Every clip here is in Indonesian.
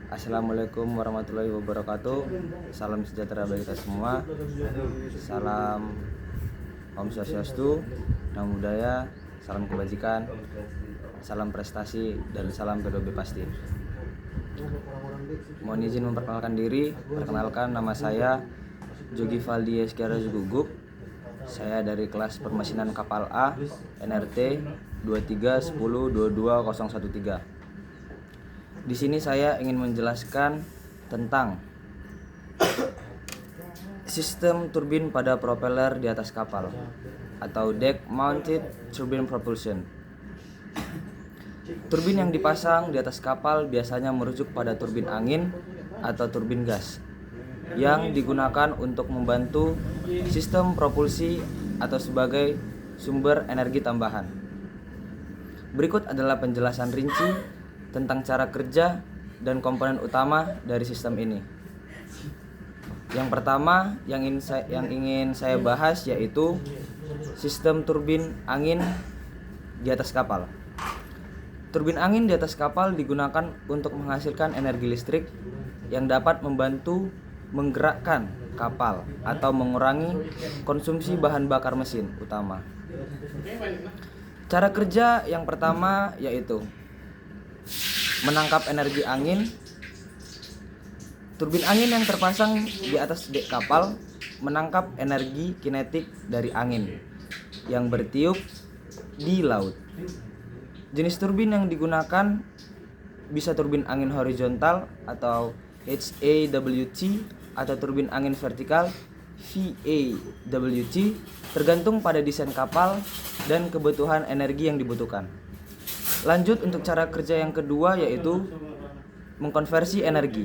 Assalamualaikum warahmatullahi wabarakatuh. Salam sejahtera bagi kita semua. Salam Om Swastiastu, Namo Buddhaya, salam kebajikan, salam prestasi, dan salam P2B pasti. Mohon izin memperkenalkan diri. Perkenalkan, nama saya Jogi Valdi Eskara Gugup. Saya dari kelas permesinan kapal A, NRT 2310220113. Di sini saya ingin menjelaskan tentang sistem turbin pada propeller di atas kapal atau deck mounted turbine propulsion. Turbin yang dipasang di atas kapal biasanya merujuk pada turbin angin atau turbin gas yang digunakan untuk membantu sistem propulsi atau sebagai sumber energi tambahan. Berikut adalah penjelasan rinci tentang cara kerja dan komponen utama dari sistem ini. Yang pertama yang ingin saya bahas yaitu sistem turbin angin di atas kapal. Turbin angin di atas kapal digunakan untuk menghasilkan energi listrik yang dapat membantu menggerakkan kapal atau mengurangi konsumsi bahan bakar mesin utama. Cara kerja yang pertama yaitu menangkap energi angin. Turbin angin yang terpasang di atas dek kapal menangkap energi kinetik dari angin yang bertiup di laut. Jenis turbin yang digunakan bisa turbin angin horizontal atau HAWT atau turbin angin vertikal VAWT, tergantung pada desain kapal dan kebutuhan energi yang dibutuhkan. Lanjut untuk cara kerja yang kedua yaitu mengkonversi energi.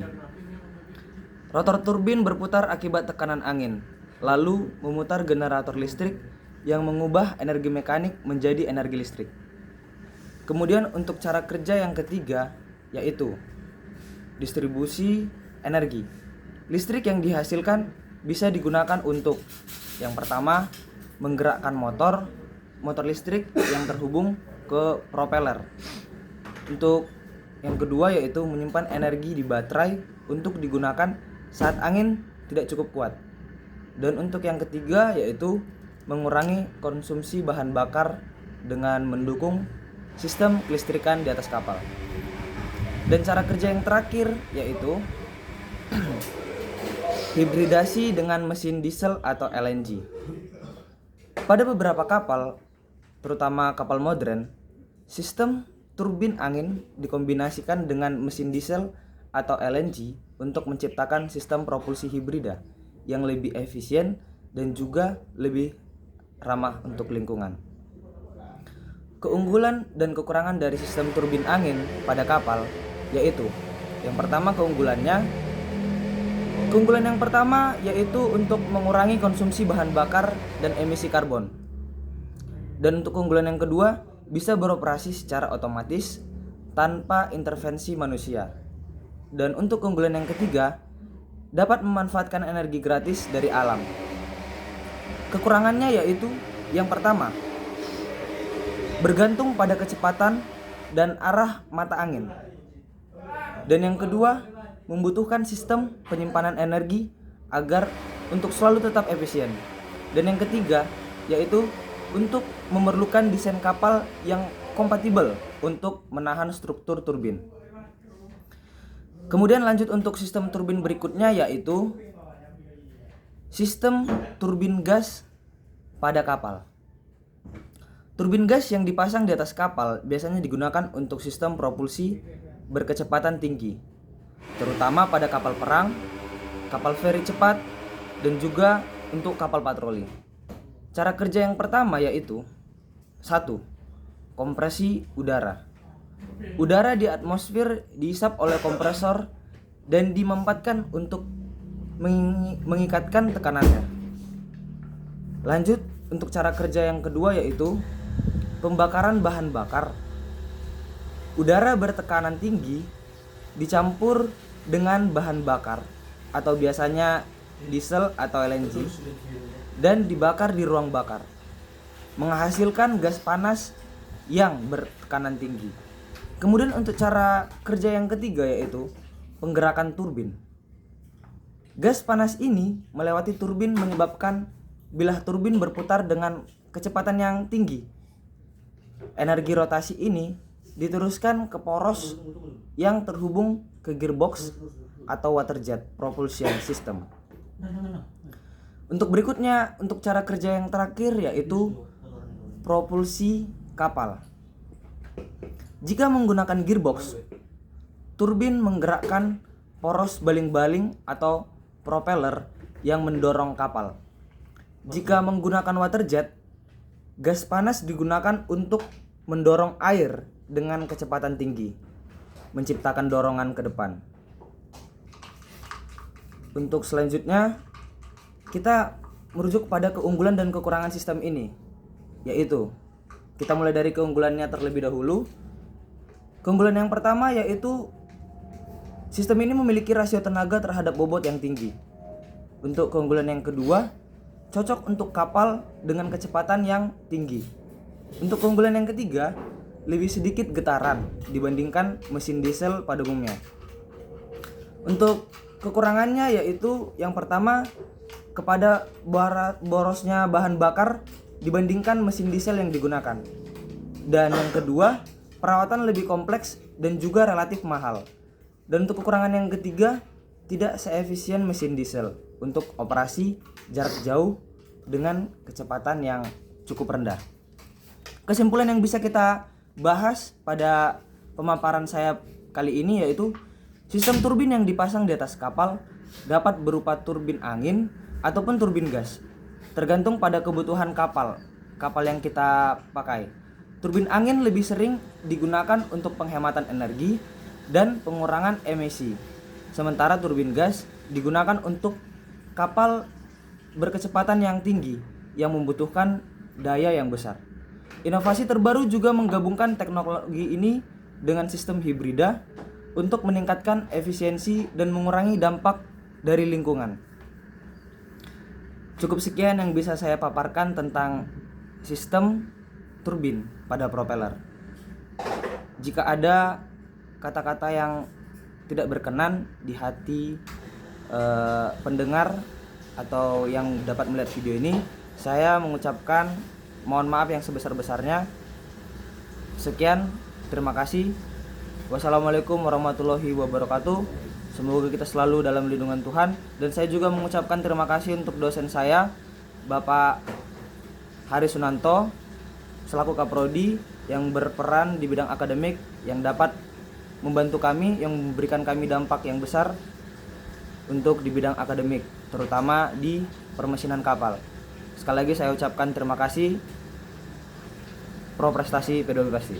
Rotor turbin berputar akibat tekanan angin, lalu memutar generator listrik yang mengubah energi mekanik menjadi energi listrik. Kemudian untuk cara kerja yang ketiga yaitu distribusi energi. Listrik yang dihasilkan bisa digunakan untuk yang pertama menggerakkan motor listrik yang terhubung ke propeller. Untuk yang kedua yaitu menyimpan energi di baterai untuk digunakan saat angin tidak cukup kuat. Dan untuk yang ketiga yaitu mengurangi konsumsi bahan bakar dengan mendukung sistem kelistrikan di atas kapal. Dan cara kerja yang terakhir yaitu hibridasi dengan mesin diesel atau LNG. Pada beberapa kapal, terutama kapal modern, sistem turbin angin dikombinasikan dengan mesin diesel atau LNG untuk menciptakan sistem propulsi hibrida yang lebih efisien dan juga lebih ramah untuk lingkungan. Keunggulan dan kekurangan dari sistem turbin angin pada kapal yaitu yang pertama Keunggulan yang pertama yaitu untuk mengurangi konsumsi bahan bakar dan emisi karbon. Dan untuk keunggulan yang kedua, bisa beroperasi secara otomatis tanpa intervensi manusia. Dan untuk keunggulan yang ketiga, dapat memanfaatkan energi gratis dari alam. Kekurangannya yaitu yang pertama, bergantung pada kecepatan dan arah mata angin. Dan yang kedua, membutuhkan sistem penyimpanan energi agar untuk selalu tetap efisien. Dan yang ketiga yaitu untuk memerlukan desain kapal yang kompatibel untuk menahan struktur turbin. Kemudian lanjut untuk sistem turbin berikutnya yaitu sistem turbin gas pada kapal. Turbin gas yang dipasang di atas kapal biasanya digunakan untuk sistem propulsi berkecepatan tinggi, terutama pada kapal perang, kapal feri cepat, dan juga untuk kapal patroli. Cara kerja yang pertama yaitu 1. Kompresi udara. Udara di atmosfer dihisap oleh kompresor dan dimampatkan untuk mengikatkan tekanannya. Lanjut untuk cara kerja yang kedua yaitu pembakaran bahan bakar. Udara bertekanan tinggi dicampur dengan bahan bakar atau biasanya diesel atau LNG dan dibakar di ruang bakar, menghasilkan gas panas yang bertekanan tinggi. Kemudian untuk cara kerja yang ketiga yaitu penggerakan turbin. Gas panas ini melewati turbin menyebabkan bilah turbin berputar dengan kecepatan yang tinggi. Energi rotasi ini diteruskan ke poros yang terhubung ke gearbox atau water jet propulsion system. Untuk berikutnya, untuk cara kerja yang terakhir yaitu propulsi kapal. Jika menggunakan gearbox, turbin menggerakkan poros baling-baling atau propeller yang mendorong kapal. Jika menggunakan water jet, gas panas digunakan untuk mendorong air dengan kecepatan tinggi, menciptakan dorongan ke depan. Untuk selanjutnya, kita merujuk pada keunggulan dan kekurangan sistem ini, yaitu kita mulai dari keunggulannya terlebih dahulu. Keunggulan yang pertama yaitu sistem ini memiliki rasio tenaga terhadap bobot yang tinggi. Untuk keunggulan yang kedua, cocok untuk kapal dengan kecepatan yang tinggi. Untuk keunggulan yang ketiga, lebih sedikit getaran dibandingkan mesin diesel pada umumnya. Untuk kekurangannya yaitu yang pertama, kepada borosnya bahan bakar dibandingkan mesin diesel yang digunakan. Dan yang kedua, perawatan lebih kompleks dan juga relatif mahal. Dan untuk kekurangan yang ketiga, tidak seefisien mesin diesel untuk operasi jarak jauh dengan kecepatan yang cukup rendah. Kesimpulan yang bisa kita bahas pada pemaparan saya kali ini yaitu sistem turbin yang dipasang di atas kapal dapat berupa turbin angin ataupun turbin gas, tergantung pada kebutuhan kapal yang kita pakai. Turbin angin lebih sering digunakan untuk penghematan energi dan pengurangan emisi, sementara turbin gas digunakan untuk kapal berkecepatan yang tinggi yang membutuhkan daya yang besar. Inovasi terbaru juga menggabungkan teknologi ini dengan sistem hibrida untuk meningkatkan efisiensi dan mengurangi dampak dari lingkungan. Cukup sekian yang bisa saya paparkan tentang sistem turbin pada propeller. Jika ada kata-kata yang tidak berkenan di hati pendengar atau yang dapat melihat video ini, saya mengucapkan mohon maaf yang sebesar-besarnya. Sekian, terima kasih. Wassalamualaikum warahmatullahi wabarakatuh. Semoga kita selalu dalam lindungan Tuhan. Dan saya juga mengucapkan terima kasih untuk dosen saya, Bapak Haris Sunanto, selaku Kaprodi yang berperan di bidang akademik, yang dapat membantu kami, yang memberikan kami dampak yang besar untuk di bidang akademik, terutama di permesinan kapal. Sekali lagi saya ucapkan terima kasih. Pro Prestasi Pedagogi Pasti.